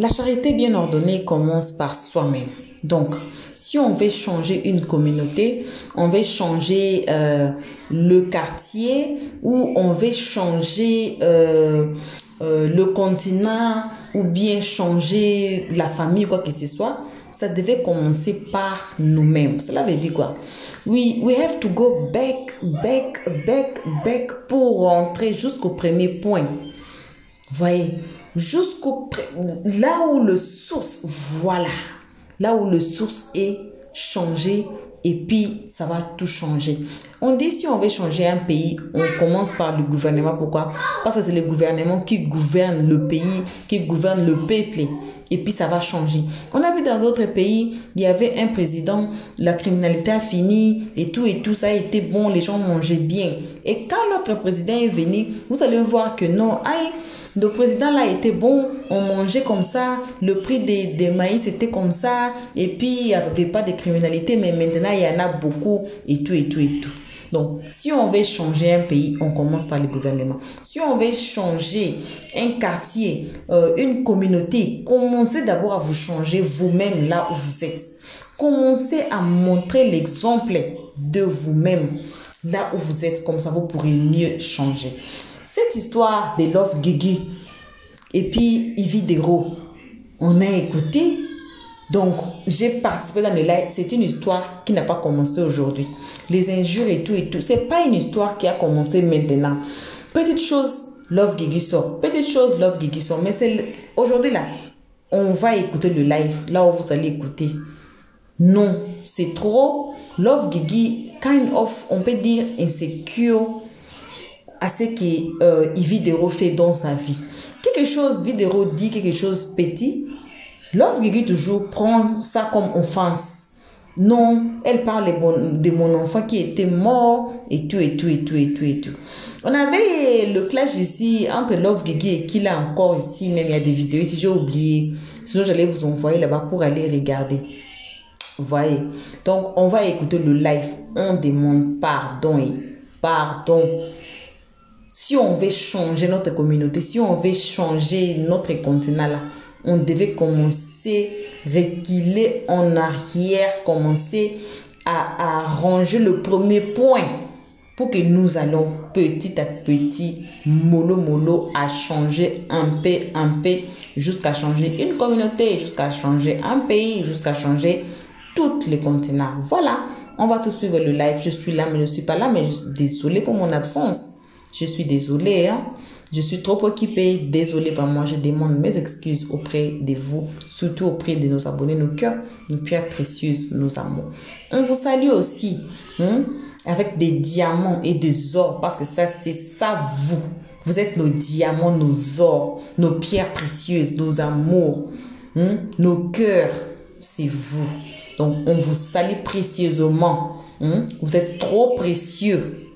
la charité bien ordonnée commence par soi-même. Donc, si on veut changer une communauté, on veut changer le quartier ou on veut changer le continent ou bien changer la famille, quoi que ce soit, ça devait commencer par nous-mêmes. Cela veut dire quoi? We have to go back pour rentrer jusqu'au premier point. Voyez, là où le source, voilà, là où le source est changé et puis ça va tout changer. On dit si on veut changer un pays, on commence par le gouvernement. Pourquoi? Parce que c'est le gouvernement qui gouverne le pays, qui gouverne le peuple. Et puis ça va changer. On a vu dans d'autres pays, il y avait un président, la criminalité a fini et tout ça a été bon, les gens mangeaient bien. Et quand l'autre président est venu, vous allez voir que non, le président là était bon, on mangeait comme ça, le prix des maïs était comme ça, et puis il n'y avait pas de criminalité, mais maintenant il y en a beaucoup et tout. Donc, si on veut changer un pays, on commence par le gouvernement. Si on veut changer un quartier, une communauté, commencez d'abord à vous changer vous-même là où vous êtes. Commencez à montrer l'exemple de vous-même là où vous êtes, comme ça vous pourrez mieux changer. Cette histoire de Love Guigui et puis Yvi Dero, on a écouté. Donc, j'ai participé dans le live. C'est une histoire qui n'a pas commencé aujourd'hui. Les injures et tout. C'est pas une histoire qui a commencé maintenant. Petite chose, Love Guigui sort. Petite chose, Love Guigui sort. Mais c'est aujourd'hui là, on va écouter le live. Là où vous allez écouter. Non, c'est trop. Love Guigui, kind of, on peut dire insecure à ce que Yvi Dero fait dans sa vie. Quelque chose, Yvi Dero dit quelque chose petit. Love Guigui toujours prend ça comme offense. Non, elle parle de mon enfant qui était mort et tout. On avait le clash ici entre Love Guigui et Killa encore ici. Même il y a des vidéos ici, j'ai oublié. Sinon, j'allais vous envoyer là-bas pour aller regarder. Vous voyez? Donc, on va écouter le live. On demande pardon. Si on veut changer notre communauté, si on veut changer notre continent là, on devait commencer à reculer en arrière, commencer à ranger le premier point pour que nous allons petit à petit, mollo, à changer un peu, jusqu'à changer une communauté, jusqu'à changer un pays, jusqu'à changer tous les continents. Voilà, on va tout suivre le live. Je suis là, mais je ne suis pas là, mais je suis désolée pour mon absence. Je suis désolée, hein. Je suis trop occupée, désolée vraiment, je demande mes excuses auprès de vous, surtout auprès de nos abonnés, nos cœurs, nos pierres précieuses, nos amours. On vous salue aussi, avec des diamants et des ors, parce que ça, c'est ça vous. Vous êtes nos diamants, nos ors, nos pierres précieuses, nos amours, nos cœurs, c'est vous. Donc, on vous salue précieusement. Vous êtes trop précieux.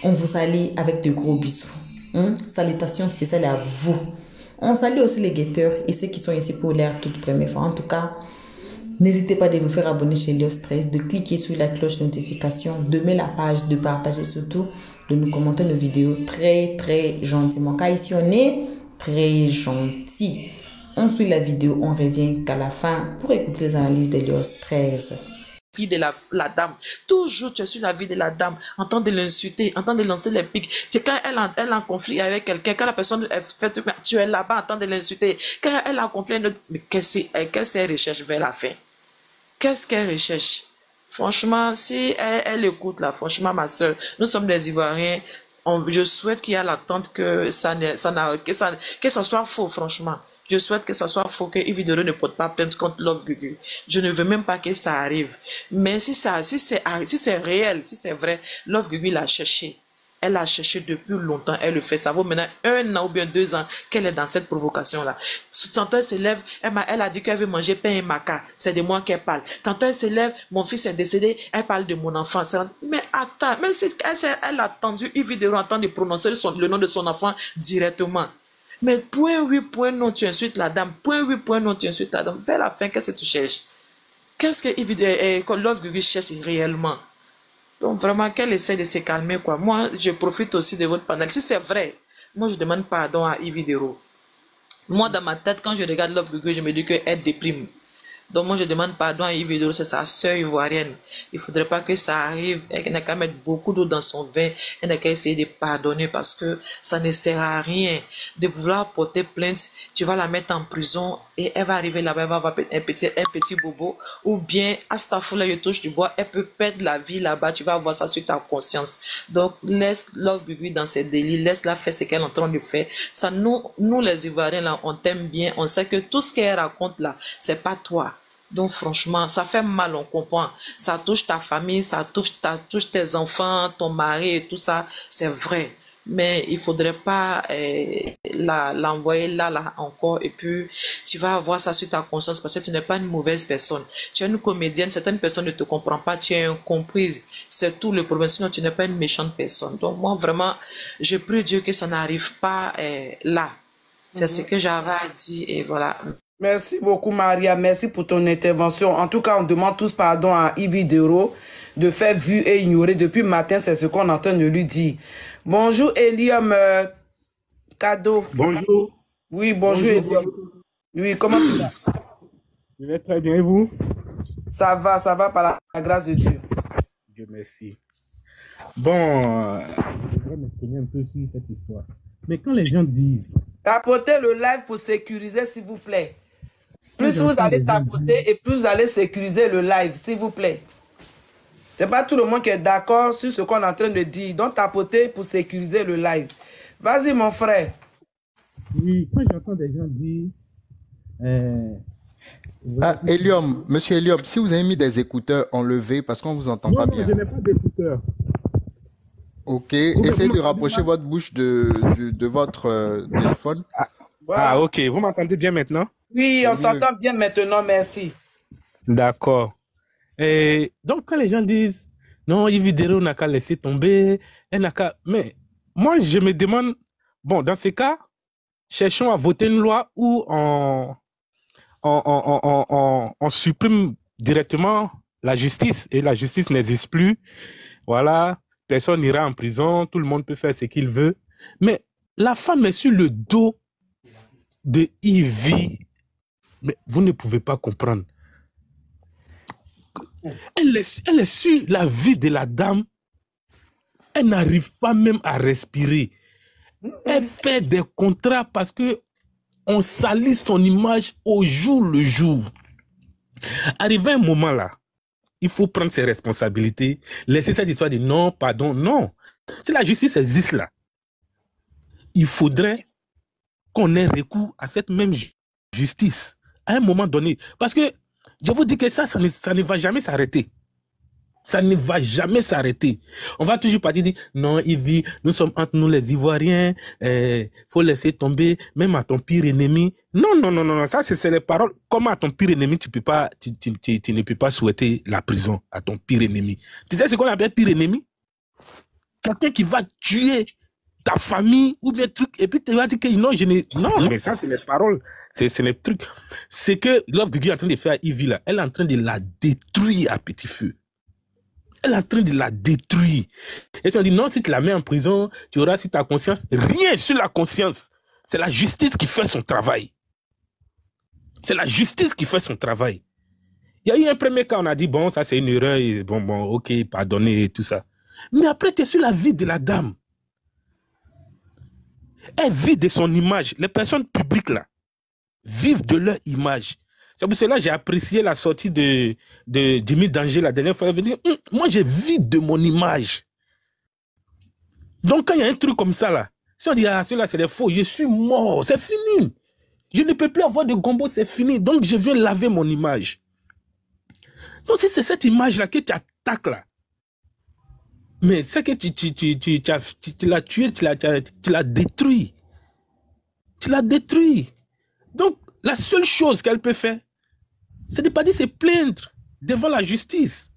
On vous salue avec de gros bisous. Salutations spéciales à vous. On salue aussi les guetteurs et ceux qui sont ici pour l'air toute première fois. En tout cas, n'hésitez pas de vous faire abonner chez Léo Stress, de cliquer sur la cloche de notification, de mettre la page, de partager surtout, de nous commenter nos vidéos très gentiment. Car ici, on est très gentil. On suit la vidéo, on revient qu'à la fin pour écouter les analyses de Léo Stress. Vie de la dame. Toujours tu es sur la vie de la dame, en train de l'insulter, en train de lancer les pics. C'est quand elle est en conflit avec quelqu'un, quand la personne fait, tu es là-bas en train de l'insulter. Quand elle est en conflit, mais qu'est-ce qu'elle recherche vers la fin? Qu'est-ce qu'elle recherche? Franchement, si elle écoute là, franchement ma soeur, nous sommes des Ivoiriens, je souhaite qu'il y ait l'attente que ça soit faux, franchement. Je souhaite que ça soit faux, que Yvi Dero ne porte pas plainte contre Love Guigui. Je ne veux même pas que ça arrive. Mais si c'est réel, si c'est vrai, Love Guigui l'a cherché. Elle l'a cherché depuis longtemps, elle le fait. Ça vaut maintenant 1 an ou bien 2 ans qu'elle est dans cette provocation-là. Tantôt elle se lève, elle a dit qu'elle veut manger pain et maca. C'est de moi qu'elle parle. Tantôt elle se lève, mon fils est décédé, elle parle de mon enfant. Mais attends, même si elle a attendu Yvi Dero en train de prononcer le nom de son enfant directement. Mais point oui, point non, tu insultes la dame. Point oui, point non, tu insultes la dame. Vers la fin, qu'est-ce que tu cherches? Qu'est-ce que Love Guigui cherche réellement? Donc vraiment, qu'elle essaie de se calmer, quoi. Moi, je profite aussi de votre panel. Si c'est vrai, moi je demande pardon à Yvi Dero. Moi, dans ma tête, quand je regarde Love Gugu, je me dis qu'elle déprime. Donc moi je demande pardon à Yves Vidéo, c'est sa sœur ivoirienne. Il faudrait pas que ça arrive. Elle n'a qu'à mettre beaucoup d'eau dans son vin. Elle n'a qu'à essayer de pardonner parce que ça ne sert à rien de vouloir porter plainte. Tu vas la mettre en prison et elle va arriver là-bas, elle va avoir un petit bobo. Ou bien, à cette fois-là, je touche du bois, elle peut perdre la vie là-bas. Tu vas avoir ça sur ta conscience. Donc laisse Love Gugu dans ses délits. Laisse-la faire ce qu'elle est en train de faire. Ça, nous les Ivoiriens là, on t'aime bien. On sait que tout ce qu'elle raconte là, c'est pas toi. Donc franchement, ça fait mal, on comprend. Ça touche ta famille, ça touche tes enfants, ton mari et tout ça, c'est vrai. Mais il faudrait pas l'envoyer là encore. Et puis, tu vas avoir ça sur ta conscience parce que tu n'es pas une mauvaise personne. Tu es une comédienne, certaines personnes ne te comprennent pas, tu es incomprise. C'est tout le problème, sinon tu n'es pas une méchante personne. Donc moi, vraiment, je prie Dieu que ça n'arrive pas là. C'est ce que j'avais à dire et voilà. Merci beaucoup, Maria. Merci pour ton intervention. En tout cas, on demande tous pardon à Yves Dero de faire vu et ignorer. Depuis le matin, c'est ce qu'on est en train de lui dire. Bonjour, Elium Cadeau. Bonjour. Oui, bonjour, Elium. Oui, comment tu vas? Je vais très bien, et vous? Ça va par la grâce de Dieu. Dieu merci. Bon, je vais m'exprimer un peu sur cette histoire. Mais quand les gens disent... Tapotez le live pour sécuriser, s'il vous plaît. Plus vous allez tapoter et plus vous allez sécuriser le live, s'il vous plaît. C'est pas tout le monde qui est d'accord sur ce qu'on est en train de dire. Donc, tapotez pour sécuriser le live. Vas-y, mon frère. Oui, quand j'entends des gens dire... Elium, monsieur Elium, si vous avez mis des écouteurs, enlevez parce qu'on ne vous entend pas bien. Non, je n'ai pas d'écouteurs. Ok, essayez de rapprocher votre bouche de votre téléphone. Voilà. Ah, ok, vous m'entendez bien maintenant? Oui, on t'entend bien maintenant, merci. D'accord. Et donc, quand les gens disent, non, Yves Dero n'a qu'à laisser tomber, elle n'a qu'à... Mais moi, je me demande, bon, dans ces cas, cherchons à voter une loi où on supprime directement la justice et la justice n'existe plus. Voilà, personne n'ira en prison, tout le monde peut faire ce qu'il veut. Mais la femme est sur le dos de Yves. Mais vous ne pouvez pas comprendre. Elle est sur la vie de la dame. Elle n'arrive pas même à respirer. Elle perd des contrats parce que on salit son image au jour le jour. Arrivé un moment là, il faut prendre ses responsabilités, laisser cette histoire de non, pardon, non. Si la justice existe là, il faudrait qu'on ait recours à cette même justice à un moment donné. Parce que je vous dis que ça ne va jamais s'arrêter. Ça ne va jamais s'arrêter. On va toujours pas dire, non, Yves, nous sommes entre nous les Ivoiriens, faut laisser tomber, même à ton pire ennemi. Non, non, non, non, ça c'est les paroles. Comment à ton pire ennemi, tu ne peux pas souhaiter la prison à ton pire ennemi. Tu sais ce qu'on appelle pire ennemi? Quelqu'un qui va tuer ta famille ou bien truc, et puis tu vas dire que non, je n'ai... Non, mais ça c'est les paroles, c'est les trucs. C'est que Love Gugu est en train de faire à Yves là, elle est en train de la détruire à petit feu. Elle est en train de la détruire. Et tu as dit, non, si tu la mets en prison, tu auras sur ta conscience. Rien sur la conscience. C'est la justice qui fait son travail. C'est la justice qui fait son travail. Il y a eu un premier cas, on a dit, bon, ça c'est une erreur, et bon, ok, pardonnez et tout ça. Mais après, tu es sur la vie de la dame. Elle vit de son image. Les personnes publiques, là, vivent de leur image. C'est pour cela que j'ai apprécié la sortie de Jimmy Danger la dernière fois. Elle veut dire, moi, je vis de mon image. Donc, quand il y a un truc comme ça, là, si on dit, ah, cela, c'est des faux, je suis mort, c'est fini. Je ne peux plus avoir de gombo, c'est fini. Donc, je viens laver mon image. Donc, si c'est cette image-là que tu attaques, là, mais c'est que tu l'as tué, tu l'as détruit. Tu l'as détruit. Donc, la seule chose qu'elle peut faire, c'est de ne pas dire se plaindre devant la justice.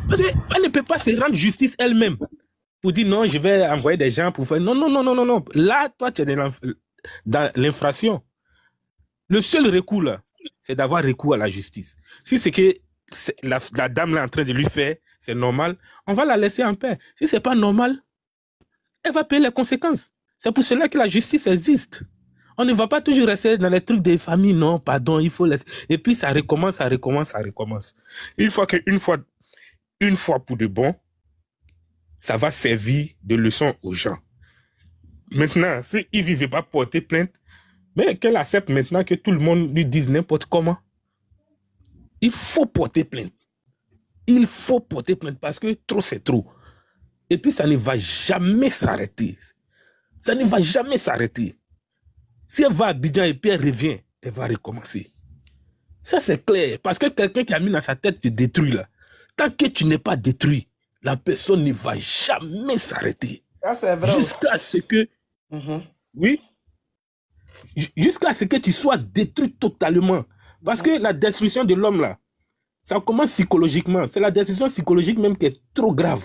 Parce qu'elle ne peut pas se rendre justice elle-même pour dire non, je vais envoyer des gens pour faire... Non, non, non, non, non, non. Là, toi, tu es dans l'infraction. Le seul recours, là, c'est d'avoir recours à la justice. Si c'est que la dame là est en train de lui faire, c'est normal, on va la laisser en paix. Si ce n'est pas normal, elle va payer les conséquences. C'est pour cela que la justice existe. On ne va pas toujours rester dans les trucs des familles, non, pardon, il faut laisser. Et puis ça recommence, ça recommence, ça recommence. Une fois pour de bon, ça va servir de leçon aux gens. Maintenant, s'il ne veut pas porter plainte, mais qu'elle accepte maintenant que tout le monde lui dise n'importe comment. Il faut porter plainte. Il faut porter plainte parce que trop, c'est trop. Et puis, ça ne va jamais s'arrêter. Ça ne va jamais s'arrêter. Si elle va à Abidjan et puis elle revient, elle va recommencer. Ça, c'est clair. Parce que quelqu'un qui a mis dans sa tête de détruire, là, tant que tu n'es pas détruit, la personne ne va jamais s'arrêter. Ça, c'est vrai. Jusqu'à ce que... Oui. Jusqu'à ce que tu sois détruit totalement. Parce que la destruction de l'homme, là, ça commence psychologiquement. C'est la destruction psychologique même qui est trop grave.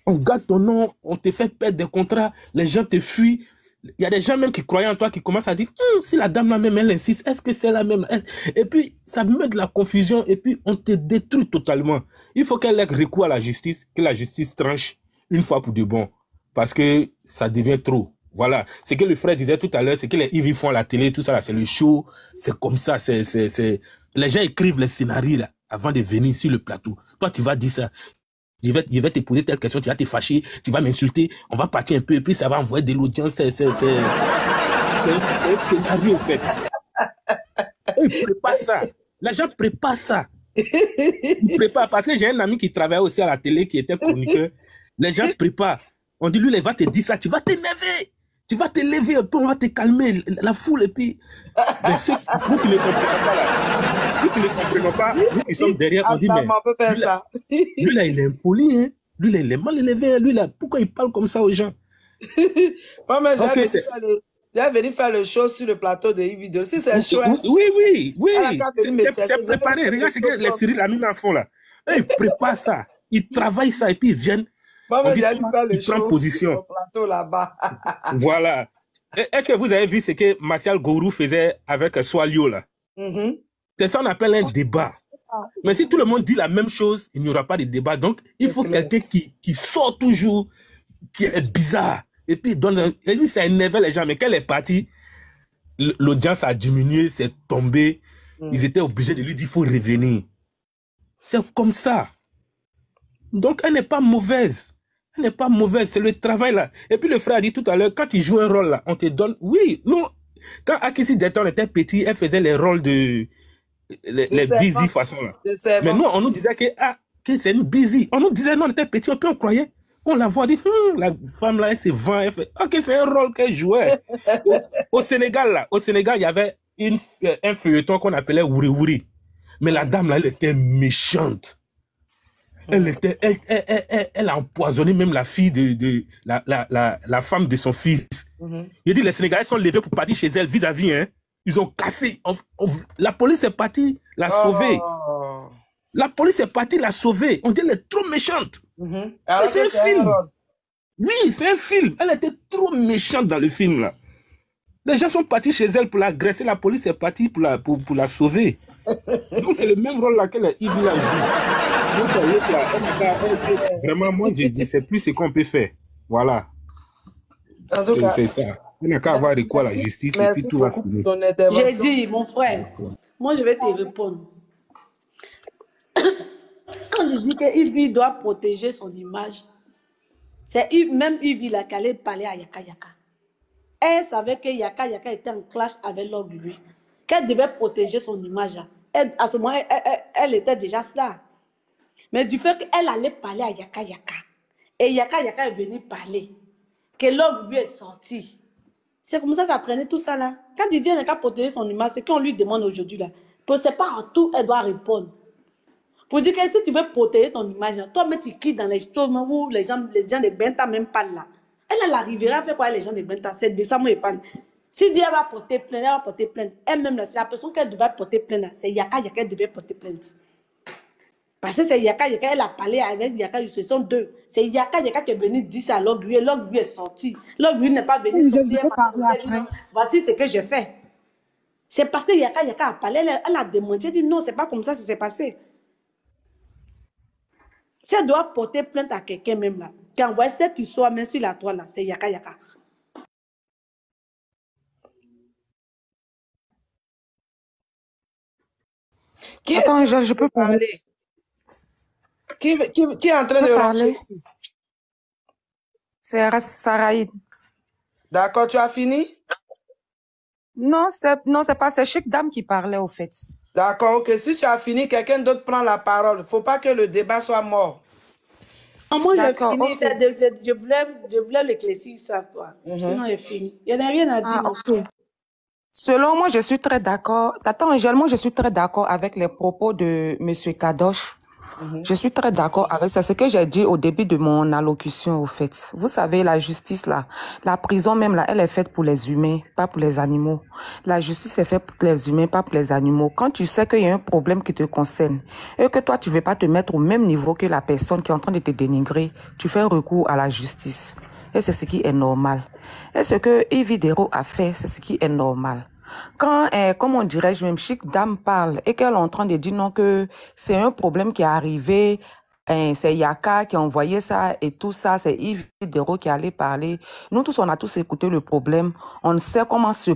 On garde ton nom, on te fait perdre des contrats, les gens te fuient. Il y a des gens même qui croyaient en toi qui commencent à dire si la dame là même elle insiste, est-ce que c'est la même? Et puis ça met de la confusion et puis on te détruit totalement. Il faut qu'elle ait recours à la justice, que la justice tranche une fois pour de bon. Parce que ça devient trop. Voilà. C'est que le frère disait tout à l'heure, c'est que les Yves font à la télé, tout ça là, c'est le show, c'est comme ça, les gens écrivent les scénarios là avant de venir sur le plateau. Toi tu vas dire ça. Je vais te poser telle question, tu vas te fâcher, tu vas m'insulter, on va partir un peu, et puis ça va envoyer de l'audience. C'est un scénario, en fait. Ils préparent ça. Les gens préparent ça. Ils préparent, parce que j'ai un ami qui travaillait aussi à la télé, qui était chroniqueur. Les gens préparent. On dit, lui, il va te dire ça, tu vas t'énerver. Tu vas te lever un peu, on va te calmer, la foule, et puis... Mais ceux vous qui ne comprenez pas, là, vous qui ne comprenez pas, nous qui sommes derrière, on dit, mais... Lui, là, il est impoli, hein. Lui, là, il est mal élevé, hein. Lui, là, pourquoi il parle comme ça aux gens? Moi, mais j'ai venu faire le show sur le plateau de Yves. Si c'est chaud... Oui. C'est préparé. Regarde ce que les Cyril Hanouna en font, là. Eux, ils préparent ça. Ils travaillent ça, et puis ils viennent... Moi, j'ai vu faire le show position. sur le plateau là-bas. Voilà. Est-ce que vous avez vu ce que Martial Gourou faisait avec Swalio là? C'est ça qu'on appelle un débat. Mais si tout le monde dit la même chose, il n'y aura pas de débat. Donc, il faut quelqu'un qui sort toujours, qui est bizarre. Et puis, et puis ça énervait les gens. Mais quand elle est partie, l'audience a diminué, c'est tombé. Ils étaient obligés de lui dire, il faut revenir. C'est comme ça. Donc, elle n'est pas mauvaise. Elle n'est pas mauvaise, c'est le travail là. Et puis le frère a dit tout à l'heure, quand il joue un rôle là, on te donne... Oui, nous, quand Akissi Deton était petit, elle faisait les rôles de... Les busy façon là. Mais nous, on nous disait que c'est une busy. On nous disait, non, on était petit, on croyait qu'on la voit, on dit, la femme là, elle se vend, elle fait... Ok, c'est un rôle qu'elle jouait. Au Sénégal là, il y avait un feuilleton qu'on appelait Wuri Wuri. Mais la dame là, elle était méchante. Elle a empoisonné même la fille de la femme de son fils. Il dit les Sénégalais sont levés pour partir chez elle vis-à-vis. Hein. Ils ont cassé. La police est partie la sauver. La police est partie la sauver. On dit elle est trop méchante. Mais c'est un film. Oui, c'est un film. Elle était trop méchante dans le film là. Les gens sont partis chez elle pour l'agresser. La police est partie pour la sauver. Donc c'est le même rôle là que les Yves là joue. Vraiment, moi, je ne sais plus ce qu'on peut faire. Voilà. C'est ça. On n'a qu'à avoir recours à la justice et puis tout va finir. J'ai dit, mon frère, moi, je vais te répondre. Quand tu dis que Yves doit protéger son image, c'est même Yves là qui allait parler à Yaka Yaka. Elle savait que Yaka Yaka était en clash avec l'orgueil. Qu'elle devait protéger son image. À ce moment, elle était déjà là. Mais du fait qu'elle allait parler à Yaka Yaka, et Yaka Yaka est venu parler, que l'homme lui est sorti. C'est comme ça ça traînait tout ça là. Quand tu dis qu'elle n'a qu'à protéger son image, c'est qu'on lui demande aujourd'hui là. Parce que c'est pas en tout, elle doit répondre. Pour dire que si tu veux protéger ton image, toi-même tu cries dans les choses où les gens de Benta même parlent là. Elle arrivera à faire quoi les gens de Benta? C'est de ça moi je parle. Si dit elle va porter plainte, elle va porter plainte. Elle-même là, c'est la personne qu'elle devait porter plainte là. C'est Yaka Yaka qui devait porter plainte. Parce que c'est Yaka Yaka, elle a parlé avec Yaka, ils se sont deux. C'est Yaka Yaka qui est venu dire ça à l'orgueil est sorti. L'orgueil n'est pas venu sortir. Voici ce que j'ai fait. C'est parce que Yaka Yaka a parlé, elle a démenti, elle dit non, c'est pas comme ça que c'est passé. Si elle doit porter plainte à quelqu'un même là, qui envoie cette histoire même sur la toile là, c'est Yaka Yaka. Qui est Attends, en train je peux de parler? Qui est en train de parler. lancer? C'est Saraïd. D'accord, tu as fini? Non, c'est pas, c'est Chic Dame qui parlait au fait. D'accord, ok. Si tu as fini, quelqu'un d'autre prend la parole. Il ne faut pas que le débat soit mort. Ah, moi, j'ai D'accord, fini. ok. Je voulais l'éclaircir ça, quoi. Sinon, j'ai fini. Il n'y en a rien à dire. Ah, ok. Selon moi, je suis très d'accord. Attends, Angèle, moi, je suis très d'accord avec les propos de Monsieur Kadosh. Je suis très d'accord avec ça. C'est ce que j'ai dit au début de mon allocution, au fait. Vous savez, la justice, là, la prison même, là, elle est faite pour les humains, pas pour les animaux. La justice est faite pour les humains, pas pour les animaux. Quand tu sais qu'il y a un problème qui te concerne et que toi, tu veux pas te mettre au même niveau que la personne qui est en train de te dénigrer, tu fais recours à la justice. Et c'est ce qui est normal. Et ce que Yves Dero a fait, c'est ce qui est normal. Quand, comme on dirait, même Chic Dame parle et qu'elle est en train de dire non que c'est un problème qui est arrivé, c'est Yaka qui a envoyé ça et tout ça, c'est Yves Dero qui allait parler. Nous tous, on a tous écouté le problème. On sait comment ce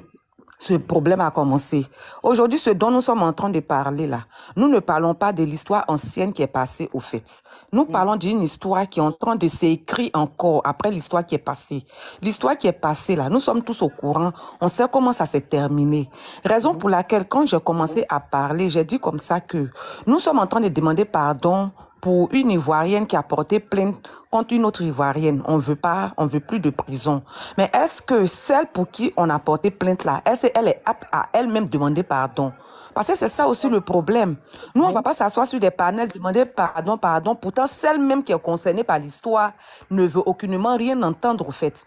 problème a commencé. Aujourd'hui, ce dont nous sommes en train de parler là, nous ne parlons pas de l'histoire ancienne qui est passée au fait. Nous parlons d'une histoire qui est en train de s'écrire encore après l'histoire qui est passée. L'histoire qui est passée là, nous sommes tous au courant, on sait comment ça s'est terminé. Raison pour laquelle quand j'ai commencé à parler, j'ai dit comme ça que nous sommes en train de demander pardon pour une Ivoirienne qui a porté plainte contre une autre Ivoirienne. On veut plus de prison. Mais est-ce que celle pour qui on a porté plainte là, est-ce qu'elle est apte à elle-même demander pardon? Parce que c'est ça aussi le problème. Nous, on ne va pas s'asseoir sur des panels, demander pardon. Pourtant, celle même qui est concernée par l'histoire ne veut aucunement rien entendre au fait.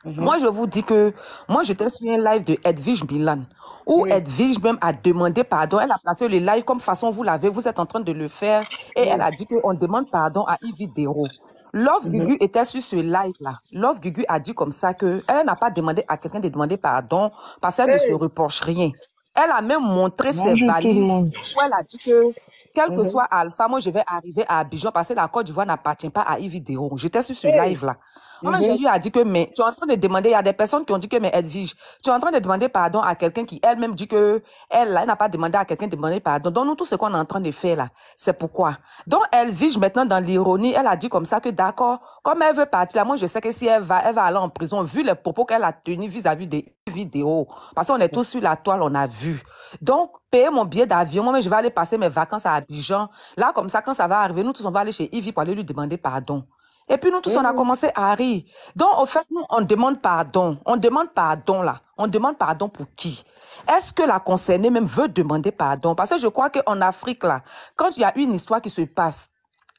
Moi, je vous dis que moi, j'étais sur un live de Edwige Milan, où Edwige même a demandé pardon. Elle a placé le live comme façon vous êtes en train de le faire. Et elle a dit qu'on demande pardon à Yves Dero. Love Gugu était sur ce live-là. Love Gugu a dit comme ça qu'elle n'a pas demandé à quelqu'un de demander pardon parce qu'elle ne se reproche rien. Elle a même montré ses valises où elle a dit que quel que soit Alpha, moi je vais arriver à Abidjan parce que la Côte d'Ivoire n'appartient pas à Yves Dero. J'étais sur ce live-là. Moi, j'ai eu à dire que, mais tu es en train de demander, il y a des personnes qui ont dit que, mais Edwige, tu es en train de demander pardon à quelqu'un qui elle-même dit que elle n'a pas demandé à quelqu'un de demander pardon. Donc, nous, tout ce qu'on est en train de faire là, c'est pourquoi. Donc, Edwige, maintenant, dans l'ironie, elle a dit comme ça que d'accord, comme elle veut partir là, moi, je sais que si elle va aller en prison, vu les propos qu'elle a tenus vis-à-vis des vidéos, parce qu'on est tous sur la toile, on a vu. Donc, payer mon billet d'avion, moi, je vais aller passer mes vacances à Abidjan. Là, comme ça, quand ça va arriver, nous tous, on va aller chez Yves pour aller lui demander pardon. Et puis nous tous, on a commencé à rire. Donc, au fait, nous, on demande pardon. On demande pardon, là. On demande pardon pour qui? Est-ce que la concernée même veut demander pardon? Parce que je crois qu'en Afrique, là, quand il y a une histoire qui se passe,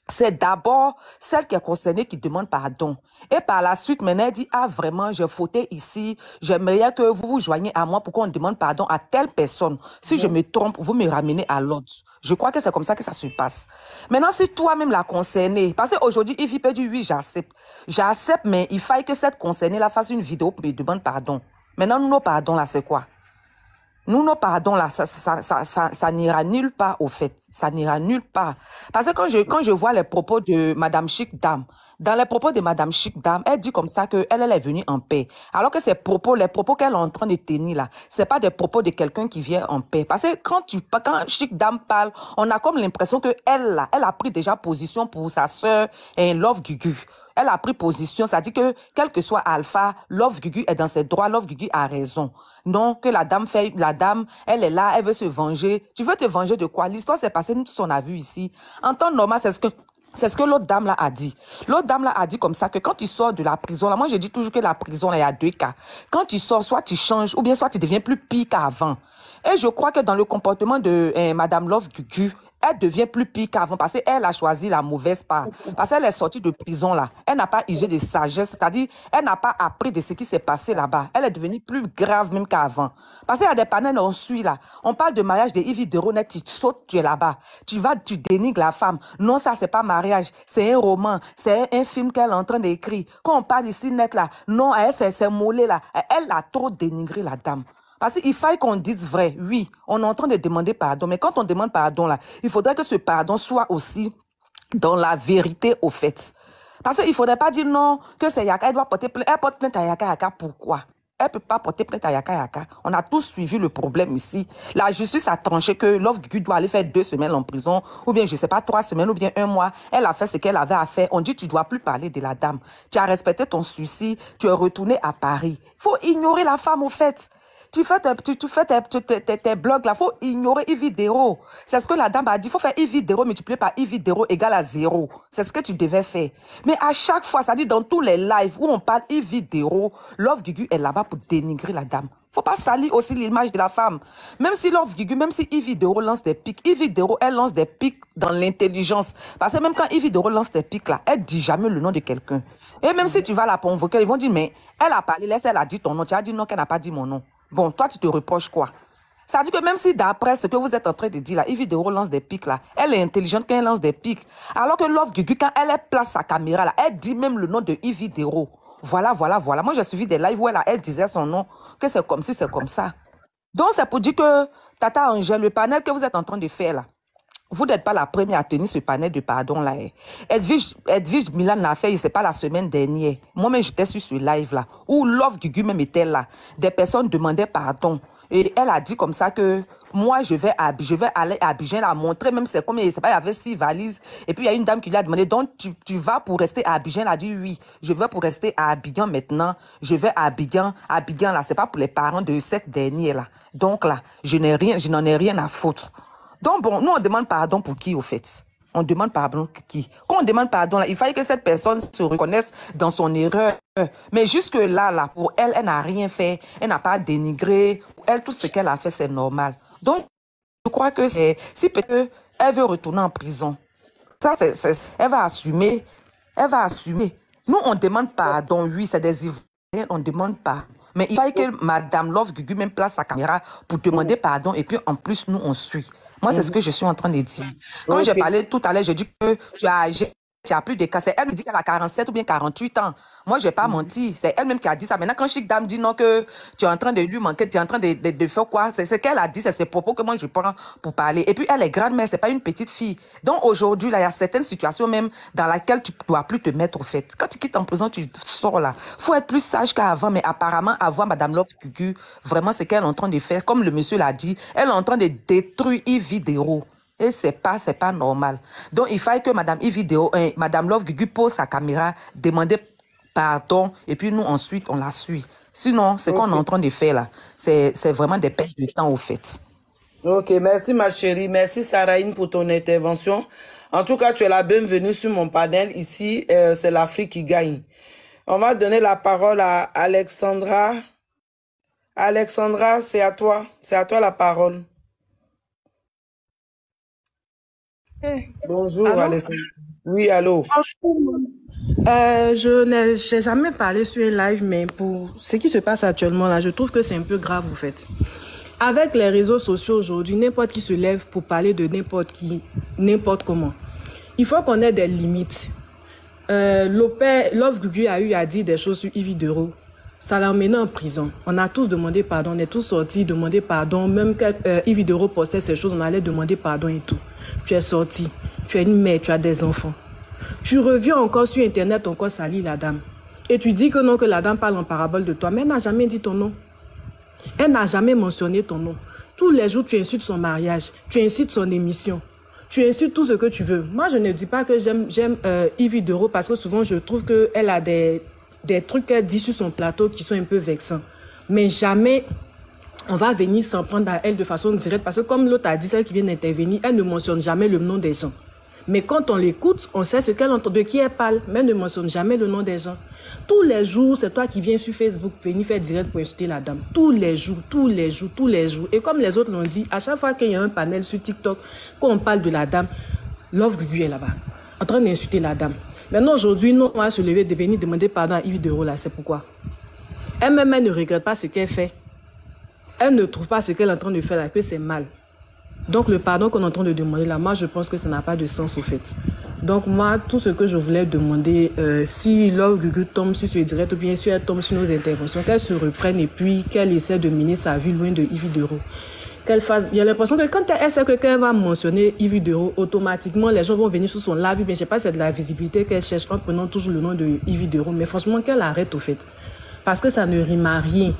c'est d'abord celle qui est concernée qui demande pardon. Et par la suite, maintenant, elle dit, ah, vraiment, j'ai fauté ici. J'aimerais que vous vous joigniez à moi pour qu'on demande pardon à telle personne. Si je me trompe, vous me ramenez à l'ordre. Je crois que c'est comme ça que ça se passe. Maintenant, si toi-même la concernée, parce qu'aujourd'hui, Yves peut dire, oui, j'accepte. J'accepte, mais il faille que cette concernée-là fasse une vidéo pour me demander pardon. Maintenant, nos pardons, là, c'est quoi? Nous, nos pardons, là, ça n'ira nulle part, au fait. Ça n'ira nulle part. Parce que quand je vois les propos de Madame Chic Dame, dans les propos de Madame Chic Dame, elle dit comme ça qu'elle est venue en paix. Alors que ces propos, les propos qu'elle est en train de tenir là, c'est pas des propos de quelqu'un qui vient en paix. Parce que quand Chic Dame parle, on a comme l'impression que elle a pris déjà position pour sa sœur Love Gugu. Elle a pris position, ça dit que quel que soit Alpha, Love Gugu est dans ses droits, Love Gugu a raison. Non, que la dame, elle est là, elle veut se venger. Tu veux te venger de quoi? L'histoire s'est passée, nous tous on a vu ici. En temps normal, c'est ce que l'autre dame là a dit. L'autre dame là a dit comme ça que quand tu sors de la prison, là, moi je dis toujours que la prison, là, il y a deux cas. Quand tu sors, soit tu changes, ou bien soit tu deviens plus pire qu'avant. Et je crois que dans le comportement de Madame Love Gugu, elle devient plus pire qu'avant parce qu'elle a choisi la mauvaise part. Parce qu'elle est sortie de prison là. Elle n'a pas usé de sagesse, c'est-à-dire elle n'a pas appris de ce qui s'est passé là-bas. Elle est devenue plus grave même qu'avant. Parce qu'il y a des panels, on suit là. On parle de mariage de Yves Dero, tu sautes, tu es là-bas. Tu vas, tu dénigres la femme. Non, ça c'est pas mariage, c'est un roman, c'est un film qu'elle est en train d'écrire. Quand on parle ici net là, non, c'est mollet là. Elle a trop dénigré la dame. Parce qu'il faille qu'on dise vrai. Oui, on est en train de demander pardon. Mais quand on demande pardon, là, il faudrait que ce pardon soit aussi dans la vérité, au fait. Parce qu'il ne faudrait pas dire non, que c'est Yaka, elle doit porter plainte. Elle porte plainte à Yaka. Pourquoi? Elle ne peut pas porter plainte à Yaka Yaka. On a tous suivi le problème ici. La justice a tranché que Love Gugu doit aller faire 2 semaines en prison, ou bien, je ne sais pas, 3 semaines, ou bien 1 mois. Elle a fait ce qu'elle avait à faire. On dit, tu ne dois plus parler de la dame. Tu as respecté ton suicide, tu es retourné à Paris. Il faut ignorer la femme, au fait. Tu fais tes blogs là, il faut ignorer Ividero. C'est ce que la dame a dit. Il faut faire Ividero multiplié par Ividero égale à 0. C'est ce que tu devais faire. Mais à chaque fois, ça dit dans tous les lives où on parle Ividero, Love Gugu est là-bas pour dénigrer la dame. Faut pas salir aussi l'image de la femme. Même si Love Gugu, même si Ividero lance des pics, Ividero, elle lance des pics dans l'intelligence. Parce que même quand Ividero lance des pics là, elle dit jamais le nom de quelqu'un. Et même si tu vas la convoquer, ils vont dire, mais elle a parlé, elle a dit ton nom. Tu as dit non, qu'elle n'a pas dit mon nom. Bon, toi, tu te reproches quoi? Ça veut dire que même si d'après ce que vous êtes en train de dire là, Ividero lance des pics là, elle est intelligente quand elle lance des pics. Alors que Love Gugu, quand elle place sa caméra là, elle dit même le nom de Ividero. Voilà. Moi, j'ai suivi des lives où elle disait son nom, que c'est comme si c'est comme ça. Donc, c'est pour dire que, Tata Angèle, le panel que vous êtes en train de faire là, vous n'êtes pas la première à tenir ce panel de pardon là. Edwige Milan l'a fait, c'est pas la semaine dernière. Moi-même, j'étais sur ce live là, où Love Gugu même était là. Des personnes demandaient pardon. Et elle a dit comme ça que moi, je vais aller à Abidjan, la montrer, même c'est comme, c'est pas, il y avait 6 valises. Et puis, il y a une dame qui lui a demandé, donc, tu vas pour rester à Abidjan? Elle a dit, oui, je vais pour rester à Abidjan maintenant. Je vais à Abidjan. Abidjan, là, c'est pas pour les parents de cette dernière, là. Donc, là, je n'en ai rien à foutre. Donc, bon, nous, on demande pardon pour qui, au fait? On demande pardon pour qui? Quand on demande pardon, là, il fallait que cette personne se reconnaisse dans son erreur. Mais jusque là, pour elle, elle n'a rien fait. Elle n'a pas dénigré. Pour elle, tout ce qu'elle a fait, c'est normal. Donc, je crois que si peut-être elle veut retourner en prison, ça, elle va assumer. Elle va assumer. Nous, on demande pardon. Oui, c'est des Ivoiriens, on demande pardon. Mais il fallait que Madame Love Gugu même place sa caméra pour demander pardon. Et puis, en plus, nous, on suit. Moi, c'est ce que je suis en train de dire. Quand j'ai parlé tout à l'heure, j'ai dit que tu as plus de cas. C'est elle me dit qu'elle a 47 ou bien 48 ans. Moi, je n'ai pas menti. C'est elle-même qui a dit ça. Maintenant, quand Chic Dame dit non, que tu es en train de lui manquer, tu es en train de faire quoi? C'est ce qu'elle a dit, c'est ses propos que moi, je prends pour parler. Et puis, elle est grand-mère, ce n'est pas une petite fille. Donc, aujourd'hui, là, il y a certaines situations même dans lesquelles tu ne dois plus te mettre au fait. Quand tu quittes en prison, tu sors là. Il faut être plus sage qu'avant. Mais apparemment, avant, Madame Love Gugu, vraiment, ce qu'elle est en train de faire, comme le monsieur l'a dit, elle est en train de détruire Ividero. Et c'est pas normal. Donc, il fallait que Madame Ividero, Madame Love Gugu pose sa caméra, demander pardon, et puis nous, ensuite, on la suit. Sinon, ce qu'on est en train de faire là, c'est vraiment des pertes de temps au fait. Ok, merci ma chérie. Merci Saraïne pour ton intervention. En tout cas, tu es la bienvenue sur mon panel. Ici, c'est l'Afrique qui gagne. On va donner la parole à Alexandra. Alexandra, c'est à toi. C'est à toi la parole. Bonjour, allô? Alessandra. Oui, allô. Je n'ai jamais parlé sur un live, mais pour ce qui se passe actuellement là, je trouve que c'est un peu grave en fait. Avec les réseaux sociaux aujourd'hui, n'importe qui se lève pour parler de n'importe qui, n'importe comment. Il faut qu'on ait des limites. Love Gugu a eu à dire des choses sur Ividero. Ça l'a emmené en prison. On a tous demandé pardon, on est tous sortis demander pardon. Même quand Ividero postait ces choses, on allait demander pardon et tout. Tu es sorti, tu es une mère, tu as des enfants. Tu reviens encore sur Internet, encore salir la dame. Et tu dis que non, que la dame parle en parabole de toi. Mais elle n'a jamais dit ton nom. Elle n'a jamais mentionné ton nom. Tous les jours, tu insultes son mariage, tu insultes son émission. Tu insultes tout ce que tu veux. Moi, je ne dis pas que j'aime Ividero parce que souvent, je trouve qu'elle a des trucs qu'elle dit sur son plateau qui sont un peu vexants. Mais jamais on va venir s'en prendre à elle de façon directe. Parce que comme l'autre a dit, celle qui vient d'intervenir, elle ne mentionne jamais le nom des gens. Mais quand on l'écoute, on sait ce qu'elle entend, de qui elle parle, mais elle ne mentionne jamais le nom des gens. Tous les jours, c'est toi qui viens sur Facebook venir faire direct pour insulter la dame. Tous les jours, tous les jours, tous les jours. Et comme les autres l'ont dit, à chaque fois qu'il y a un panel sur TikTok, quand on parle de la dame, Love Gugu est là-bas, en train d'insulter la dame. Maintenant, aujourd'hui, nous, on va se lever de venir demander pardon à Ividero, là. C'est pourquoi. Elle-même, elle ne regrette pas ce qu'elle fait. Elle ne trouve pas ce qu'elle est en train de faire là, que c'est mal. Donc, le pardon qu'on est en train de demander là, moi, je pense que ça n'a pas de sens au fait. Donc, moi, tout ce que je voulais demander, si Love Gugu tombe sur ce direct ou bien si elle tombe sur nos interventions, qu'elle se reprenne et puis qu'elle essaie de mener sa vie loin de Ividero. Qu'elle fasse... Il y a l'impression que quand elle sait que quand elle va mentionner Ividero, automatiquement, les gens vont venir sur son live. Je ne sais pas si c'est de la visibilité qu'elle cherche en prenant toujours le nom de Ividero. Mais franchement, qu'elle arrête au fait. Parce que ça ne rime à rien.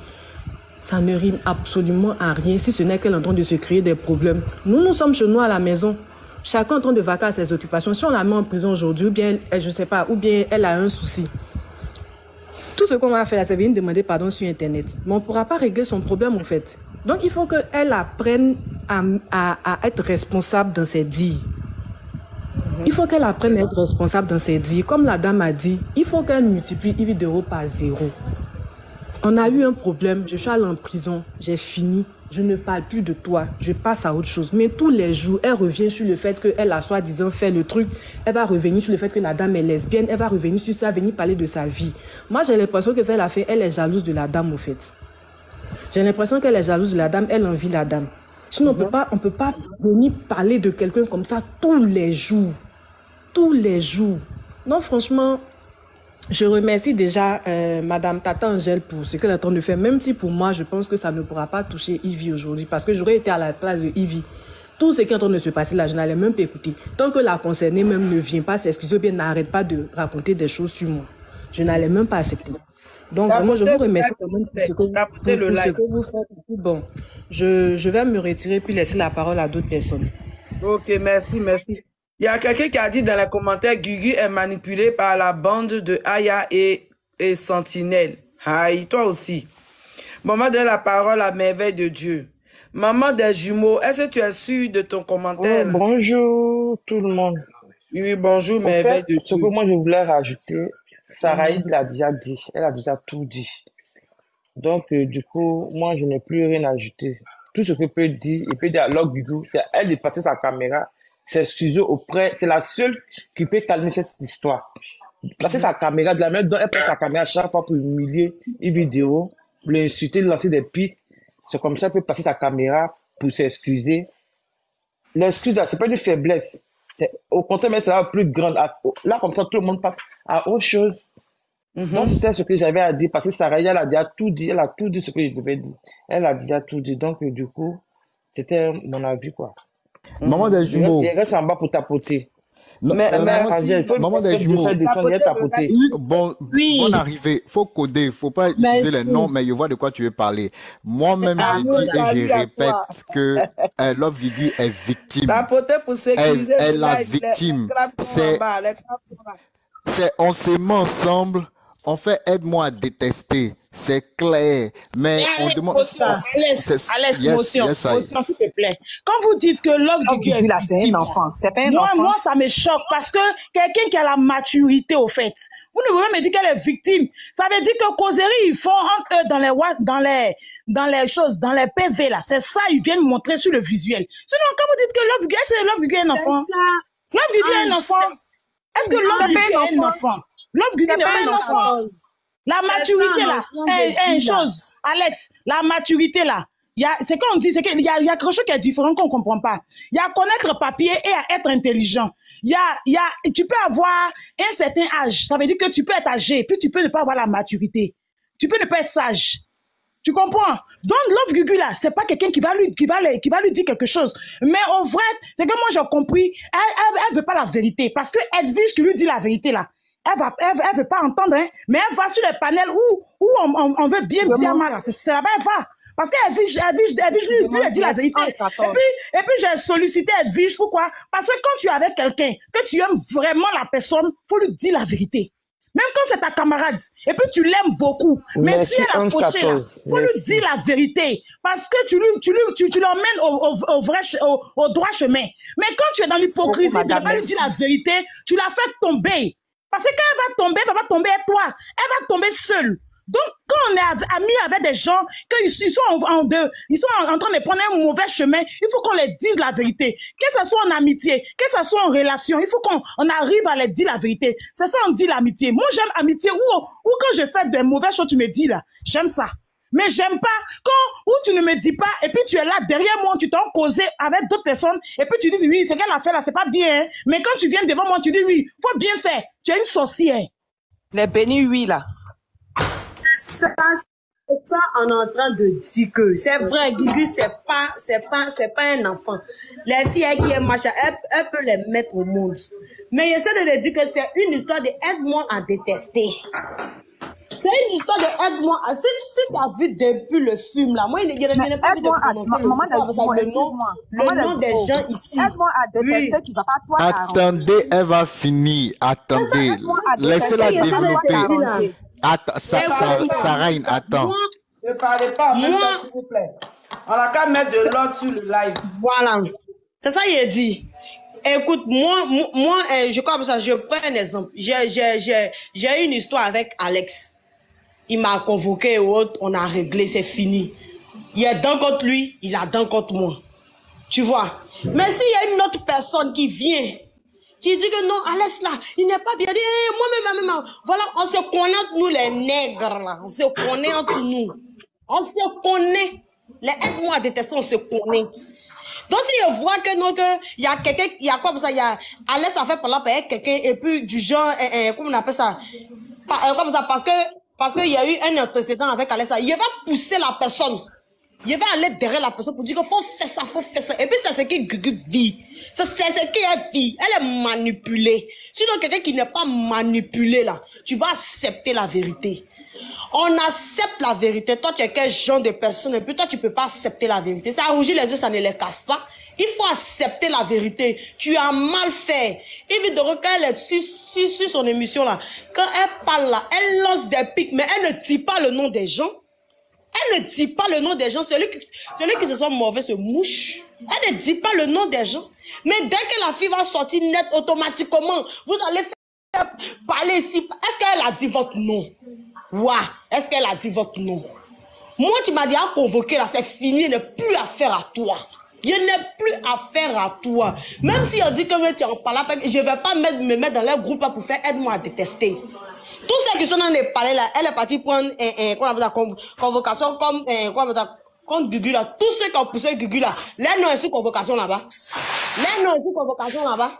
Ça ne rime absolument à rien si ce n'est qu'elle est en train de se créer des problèmes. Nous sommes chez nous à la maison. Chacun est en train de vaquer à ses occupations. Si on la met en prison aujourd'hui, ou bien, je ne sais pas, ou bien elle a un souci. Tout ce qu'on va faire, c'est venir demander pardon sur Internet. Mais on ne pourra pas régler son problème, en fait. Donc, il faut qu'elle apprenne à être responsable dans ses dires. Il faut qu'elle apprenne à être responsable dans ses dires. Comme la dame a dit, il faut qu'elle multiplie Yves d'euros par 0. On a eu un problème, je suis allée en prison, j'ai fini, je ne parle plus de toi, je passe à autre chose. Mais tous les jours, elle revient sur le fait qu'elle a soi-disant fait le truc, elle va revenir sur le fait que la dame est lesbienne, elle va revenir sur ça, venir parler de sa vie. Moi, j'ai l'impression que elle a fait, elle est jalouse de la dame, au fait. J'ai l'impression qu'elle est jalouse de la dame, elle envie la dame. Sinon, on peut pas venir parler de quelqu'un comme ça tous les jours. Tous les jours. Non, franchement, je remercie déjà Madame Tata Angèle pour ce qu'elle est en train de faire, même si pour moi, je pense que ça ne pourra pas toucher Ivy aujourd'hui, parce que j'aurais été à la place de Ivy. Tout ce qui est en train de se passer là, je n'allais même pas écouter. Tant que la concernée même ne vient pas s'excuser, ou bien n'arrête pas de raconter des choses sur moi, je n'allais même pas accepter. Donc vraiment, je vous remercie quand même pour ce que vous faites. Bon, je vais me retirer puis laisser la parole à d'autres personnes. Ok, merci, merci. Il y a quelqu'un qui a dit dans les commentaires, Gugu est manipulé par la bande de Aya et Sentinelle. Aïe, toi aussi. Bon, on va donner la parole à Merveille de Dieu. Maman des jumeaux, est-ce que tu es sûre de ton commentaire? Oui, bonjour tout le monde. Oui, bonjour Merveille de Dieu. Ce que moi je voulais rajouter, Saraïd l'a déjà dit, elle a déjà tout dit. Donc du coup, moi je n'ai plus rien à ajouter. Tout ce que peut dire, il peut dire à Log Gugu, c'est elle de passer sa caméra, s'excuser auprès, c'est la seule qui peut calmer cette histoire. Placer sa caméra de la même dont elle prend sa caméra chaque fois pour humilier une vidéo, pour l'insulter, lancer des pics. C'est comme ça qu'elle peut passer sa caméra pour s'excuser. L'excuse là, c'est pas une faiblesse. Au contraire, mais c'est la plus grande. Là, comme ça, tout le monde passe à autre chose. Donc, c'était ce que j'avais à dire, parce que Sarah, elle a déjà tout dit, elle a tout dit ce que je devais dire. Elle a déjà tout dit, donc du coup, c'était mon avis, quoi. Maman des jumeaux. Il reste en bas pour tapoter. Maman des jumeaux. Bonne arrivée. Faut coder, faut pas utiliser les noms, mais je vois de quoi tu veux parler. Moi-même, j'ai dit et je répète que Love Gugu est victime. Elle est la victime. C'est on s'aime ensemble. On fait aide-moi à détester, c'est clair, mais on demande... Alex, motion, s'il te plaît. Quand vous dites que Love Gugu est victime, moi, ça me choque parce que quelqu'un qui a la maturité, au fait, vous ne pouvez pas me dire qu'elle est victime. Ça veut dire que causerie, ils font entre eux dans les choses, dans les PV, là. C'est ça, ils viennent montrer sur le visuel. Sinon, quand vous dites que Love Gugu, est-ce que Love Gugu est un enfant? Love Gugu est un enfant? Est-ce que Love Gugu est un enfant? Love Gugu n'est pas un enfant. La maturité là, une chose, Alex, la maturité là, c'est comme on dit, c'est qu'il y a quelque chose qui est différent qu'on ne comprend pas. Il y a connaître le papier et à être intelligent. Tu peux avoir un certain âge, ça veut dire que tu peux être âgé, puis tu peux ne pas avoir la maturité. Tu peux ne pas être sage. Tu comprends? Donc, Love Gugu, là, c'est pas quelqu'un qui va lui dire quelque chose. Mais au vrai, c'est que moi, j'ai compris, elle veut pas la vérité. Parce que Edwige qui lui dit la vérité, là, elle veut pas entendre, hein, mais elle va sur les panels où on veut bien mal. C'est là-bas, elle va. Parce qu'Edwige lui a dit la vérité. Et puis j'ai sollicité Edwige, pourquoi? Parce que quand tu es avec quelqu'un, que tu aimes vraiment la personne, faut lui dire la vérité. Même quand c'est ta camarade, et puis tu l'aimes beaucoup. Mais si elle a fauché, là, faut lui dire la vérité. Parce que tu l'emmènes au droit chemin. Mais quand tu es dans l'hypocrisie, tu ne vas pas lui dire la vérité, tu la fais tomber. Parce que quand elle va tomber, elle va tomber à toi. Elle va tomber seule. Donc, quand on est amis avec des gens, qu'ils sont en train de prendre un mauvais chemin, il faut qu'on leur dise la vérité. Que ce soit en amitié, que ce soit en relation, il faut qu'on arrive à leur dire la vérité. C'est ça, on dit l'amitié. Moi, j'aime amitié où quand je fais des mauvaises choses, tu me dis là, j'aime ça. Mais j'aime pas où tu ne me dis pas et puis tu es là derrière moi, tu t'en causé avec d'autres personnes et puis tu dis oui, c'est qu'elle a fait là, c'est pas bien. Hein? Mais quand tu viens devant moi, tu dis oui, faut bien faire. Tu es une sorcière. Les bénis, oui, là. Ça, on est en train de dire que c'est vrai, Gugu, c'est pas un enfant. Les filles qui aiment machin, elle peut les mettre au monde. Mais j'essaie de leur dire que c'est une histoire de aide-moi à détester. C'est une histoire de aide-moi. Si tu as vu depuis le film là, moi, il n'y a pas envie de prononcer le nom des gens ici. Aide-moi à détester qui va pas toi. Attendez, elle va finir. Attendez. Laissez-la développer. Sarah, attends. Ne parlez pas en même temps, s'il vous plaît. On a qu'à mettre de l'ordre sur le live. Voilà. C'est ça qu'il a dit. Écoute, moi, je comme ça, je prends un exemple. J'ai une histoire avec Alex. Il m'a convoqué ou autre, on a réglé, c'est fini. Il est d'un contre lui, il a d'un contre moi. Tu vois. Mais s'il y a une autre personne qui vient, qui dit que non, Alex là, il n'est pas bien. Moi-même, voilà, on se connaît entre nous les nègres là. On se connaît entre nous. On se connaît. Les aide-moi à détester, on se connaît. Donc si je vois que non, il y a quelqu'un, il y a quoi pour ça, il y a Alex a fait par là avec quelqu'un et puis du genre, comment on appelle ça, comme ça, parce qu'il y a eu un antécédent avec Alex, il va pousser la personne. Il va aller derrière la personne pour dire qu'il faut faire ça, faut faire ça. Et puis c'est ce qui vit. C'est ce qu'elle vit. Elle est manipulée. Sinon, quelqu'un qui n'est pas manipulé là, tu vas accepter la vérité. On accepte la vérité. Toi, tu es quel genre de personne et puis toi, tu peux pas accepter la vérité. Ça rougit les yeux, ça ne les casse pas. Il faut accepter la vérité. Tu as mal fait. Évidemment, quand elle est sur son émission là, quand elle parle là, elle lance des pics, mais elle ne dit pas le nom des gens. Elle ne dit pas le nom des gens. Celui qui se sent mauvais se mouche. Elle ne dit pas le nom des gens. Mais dès que la fille va sortir net, automatiquement, vous allez faire parler ici. Est-ce qu'elle a dit votre nom? Ouais. Est-ce qu'elle a dit votre nom? Moi, tu m'as dit à convoquer là, c'est fini. Il n'y a plus affaire à toi. Il n'y a plus affaire à toi. Même si on dit que tu en parles, je ne vais pas me mettre dans leur groupe là pour faire aide-moi à détester. Tous ceux qui sont dans les palais là, elle est partie prendre convocation comme Gugu là. Tous ceux qui ont poussé Gugu là, les noms est sous convocation là-bas. Les noms est sous convocation là-bas.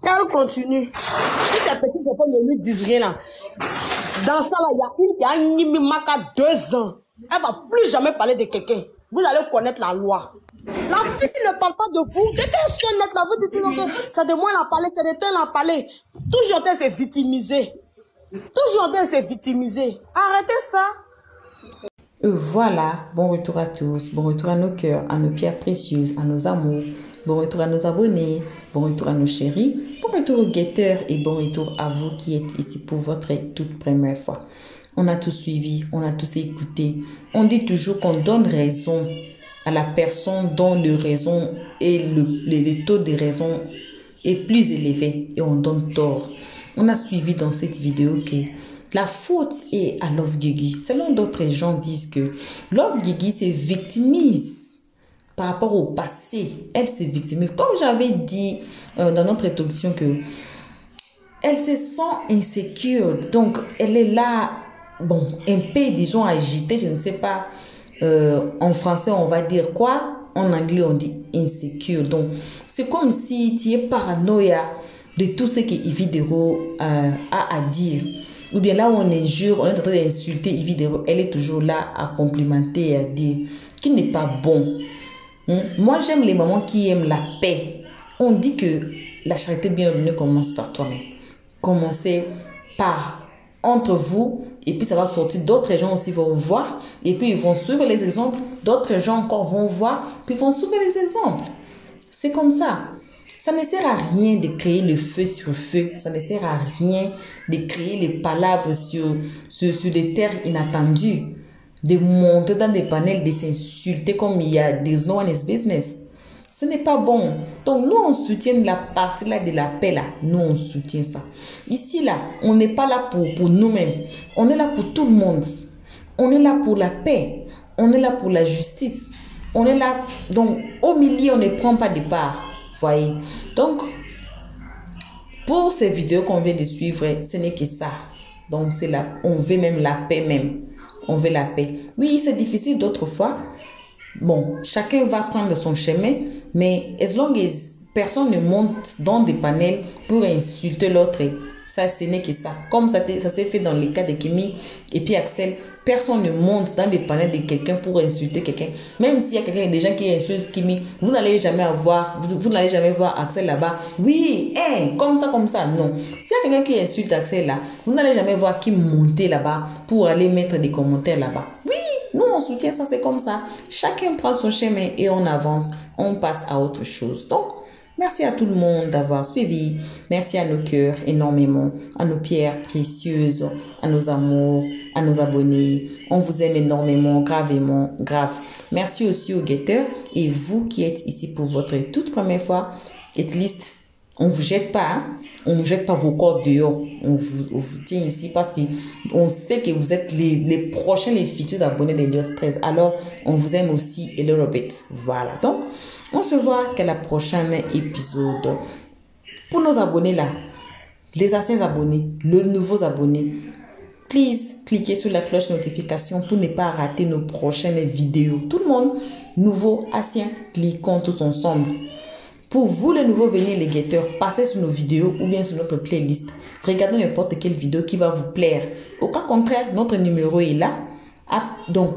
Elle continue. Si ces petits enfants ne lui disent rien là, dans ça là, il y a une Mimaka 2 ans. Elle va plus jamais parler de quelqu'un. Vous allez connaître la loi. La fille ne parle pas de vous. Dès qu'elle sonne net là, vous dites que c'est de moi la parler, c'est de tel la parler. Toujours elle s'est victimisée. Toujours elle s'est victimisée. Arrêtez ça. Voilà, bon retour à tous, bon retour à nos cœurs, à nos pierres précieuses, à nos amours, bon retour à nos abonnés, bon retour à nos chéris, bon retour aux guetteurs et bon retour à vous qui êtes ici pour votre toute première fois. On a tous suivi, on a tous écouté. On dit toujours qu'on donne raison à la personne dont le raison et le taux de raison est plus élevé et on donne tort. On a suivi dans cette vidéo que la faute est à Love Guigui. Selon d'autres gens disent que Love Guigui se victimise par rapport au passé. Elle se victimise. Comme j'avais dit dans notre introduction que elle se sent insécure. Donc elle est là, bon, un peu disons agitée, je ne sais pas. En français, on va dire quoi? En anglais, on dit insécure. Donc, c'est comme si tu es paranoïa de tout ce que Yvi Dero a à dire. Ou bien là où on injure, on est en train d'insulter Yvi Dero, elle est toujours là à complimenter et à dire qui n'est pas bon. Moi, j'aime les mamans qui aiment la paix. On dit que la charité bien ordonnée commence par toi-même. Commencez par entre vous. Et puis ça va sortir, d'autres gens aussi vont voir, et puis ils vont suivre les exemples, d'autres gens encore vont voir, puis ils vont suivre les exemples. C'est comme ça. Ça ne sert à rien de créer le feu sur feu, ça ne sert à rien de créer les palabres sur des terres inattendues, de monter dans des panels, de s'insulter comme il y a des no one's business. Ce n'est pas bon. Donc, nous, on soutient la partie là de la paix là. Nous, on soutient ça. Ici, là, on n'est pas là pour nous-mêmes. On est là pour tout le monde. On est là pour la paix. On est là pour la justice. On est là. Donc, au milieu, on ne prend pas de part. Voyez. Donc, pour ces vidéos qu'on vient de suivre, ce n'est que ça. Donc, c'est là. On veut même la paix même. On veut la paix. Oui, c'est difficile d'autres fois. Bon, chacun va prendre son chemin, mais as long as personne ne monte dans des panels pour insulter l'autre Ça, ce n'est que ça. Comme ça s'est fait dans les cas de Kimi et puis Axel, personne ne monte dans des panels de quelqu'un pour insulter quelqu'un. Même s'il y a des gens qui insultent Kimi, vous n'allez jamais vous n'allez jamais voir Axel là-bas. Oui, comme ça, non. S'il y a quelqu'un qui insulte Axel là, vous n'allez jamais voir qui monter là-bas pour aller mettre des commentaires là-bas. Oui, nous on soutient ça, c'est comme ça. Chacun prend son chemin et on avance, on passe à autre chose. Donc, merci à tout le monde d'avoir suivi. Merci à nos cœurs énormément, à nos pierres précieuses, à nos amours, à nos abonnés. On vous aime énormément, gravement, grave. Merci aussi aux guetteurs et vous qui êtes ici pour votre toute première fois. At least, on ne vous jette pas, hein? On ne jette pas vos corps dehors. On vous tient ici parce qu'on sait que vous êtes les prochains, les futurs abonnés des Liots 13. Alors, on vous aime aussi et le répète. Voilà. Donc, on se voit qu'à la prochaine épisode. Pour nos abonnés là, les anciens abonnés, les nouveaux abonnés, please, cliquez sur la cloche notification pour ne pas rater nos prochaines vidéos. Tout le monde, nouveau, ancien, cliquons tous ensemble. Pour vous, les nouveaux, venez les guetteurs, passez sur nos vidéos ou bien sur notre playlist. Regardez n'importe quelle vidéo qui va vous plaire. Au cas contraire, notre numéro est là. Donc,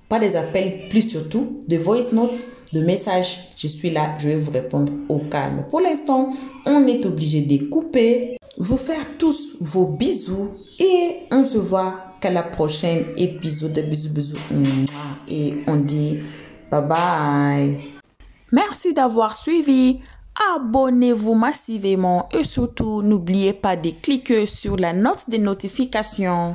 pas des appels, plus surtout, de voice notes, de messages. Je suis là, je vais vous répondre au calme. Pour l'instant, on est obligé de couper. Vous faire tous vos bisous et on se voit qu'à la prochaine épisode. Bisous. Et on dit bye bye. Merci d'avoir suivi. Abonnez-vous massivement et surtout n'oubliez pas de cliquer sur la note de notification.